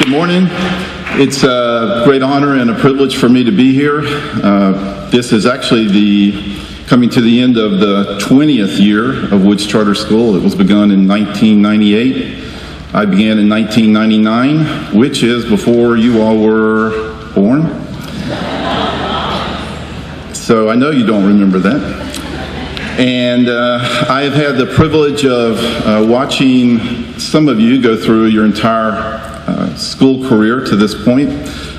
Good morning. It's a great honor and a privilege for me to be here. This is actually coming to the end of the 20th year of Woods Charter School. It was begun in 1998. I began in 1999, which is before you all were born. So I know you don't remember that. And I have had the privilege of watching some of you go through your entire school career to this point.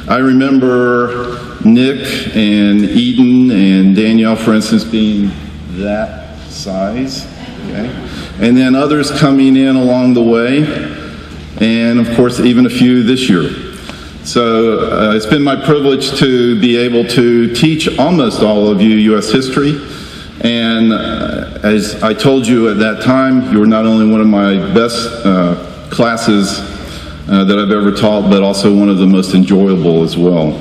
I remember Nick and Eden and Danielle, for instance, being that size, okay? And then others coming in along the way, and of course even a few this year. So it's been my privilege to be able to teach almost all of you U.S. history. And as I told you at that time, you were not only one of my best classes that I've ever taught, but also one of the most enjoyable as well.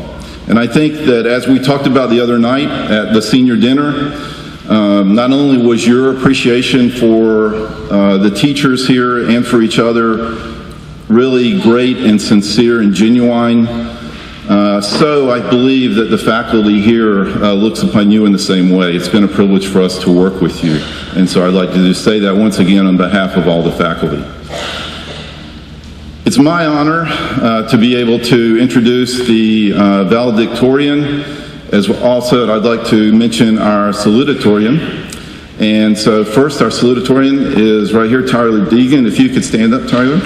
And I think that as we talked about the other night at the senior dinner, not only was your appreciation for the teachers here and for each other really great and sincere and genuine, so I believe that the faculty here looks upon you in the same way. It's been a privilege for us to work with you. And so I'd like to just say that once again on behalf of all the faculty. It's my honor to be able to introduce the valedictorian. As also, I'd like to mention our salutatorian. And so first, our salutatorian is right here, Tyler Deegan. If you could stand up, Tyler.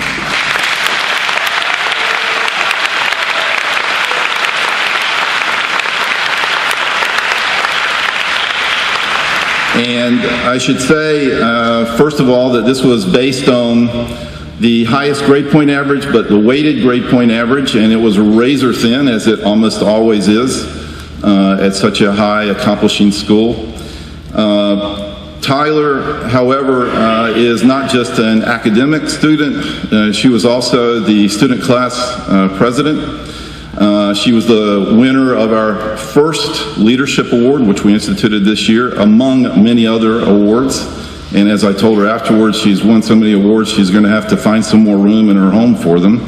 And I should say, first of all, that this was based on the highest grade point average, but the weighted grade point average, and it was razor thin, as it almost always is at such a high accomplishing school. Tyler, however, is not just an academic student. She was also the student class president. She was the winner of our first leadership award, which we instituted this year, among many other awards. And as I told her afterwards, she's won so many awards, she's going to have to find some more room in her home for them.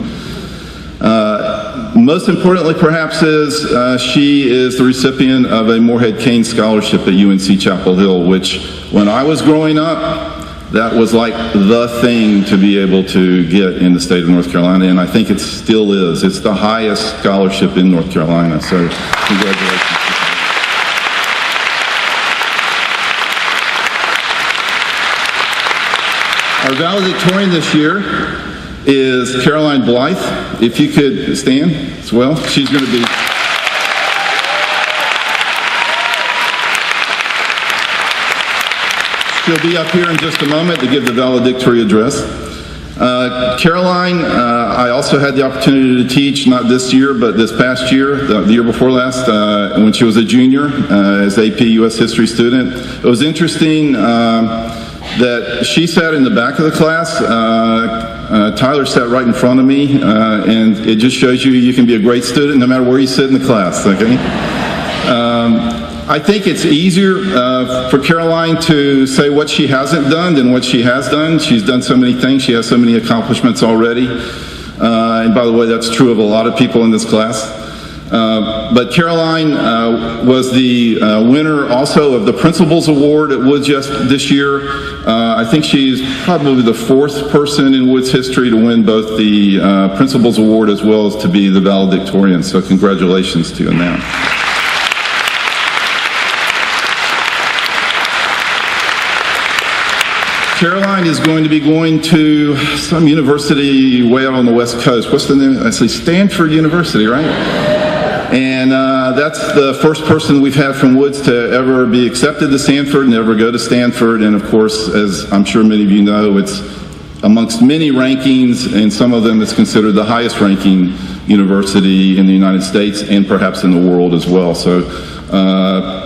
Most importantly, perhaps, is she is the recipient of a Moorhead Kane Scholarship at UNC Chapel Hill, which, when I was growing up, that was like the thing to be able to get in the state of North Carolina, and I think it still is. It's the highest scholarship in North Carolina, so congratulations. Our valedictorian this year is Caroline Blythe. If you could stand as well, she's going to be. She'll be up here in just a moment to give the valedictory address. Caroline, I also had the opportunity to teach, not this year, but this past year, the year before last, when she was a junior as AP US History student. It was interesting that she sat in the back of the class. Tyler sat right in front of me, and it just shows you can be a great student no matter where you sit in the class, okay? I think it's easier for Caroline to say what she hasn't done than what she has done. She's done so many things. She has so many accomplishments already. And by the way, that's true of a lot of people in this class. But Caroline was the winner also of the Principals Award at Woods this year. I think she's probably the fourth person in Woods history to win both the Principals Award as well as to be the valedictorian. So congratulations to you on that. Caroline is going to be going to some university way out on the West Coast. What's the name? I say Stanford University, right? And that's the first person we've had from Woods to ever be accepted to Stanford and ever go to Stanford. And of course, as I'm sure many of you know, it's amongst many rankings, and some of them it's considered the highest ranking university in the United States and perhaps in the world as well. So,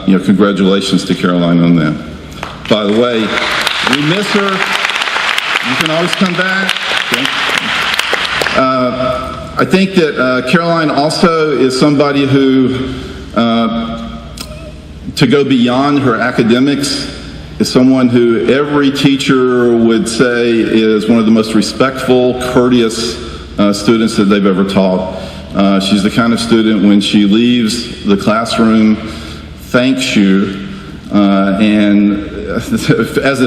congratulations to Caroline on that. By the way, we miss her. You can always come back. Okay. I think that Caroline also is somebody who, to go beyond her academics, is someone who every teacher would say is one of the most respectful, courteous students that they've ever taught. She's the kind of student, when she leaves the classroom, thanks you, and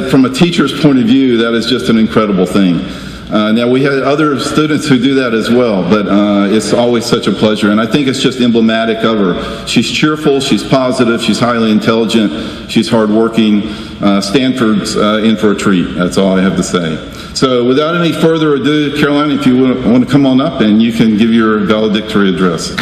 from a teacher's point of view, that is just an incredible thing. Now, we had other students who do that as well, but it's always such a pleasure, and I think it's just emblematic of her. She's cheerful, she's positive, she's highly intelligent, she's hardworking. Stanford's in for a treat. That's all I have to say. So without any further ado, Caroline, if you want to come on up and you can give your valedictory address.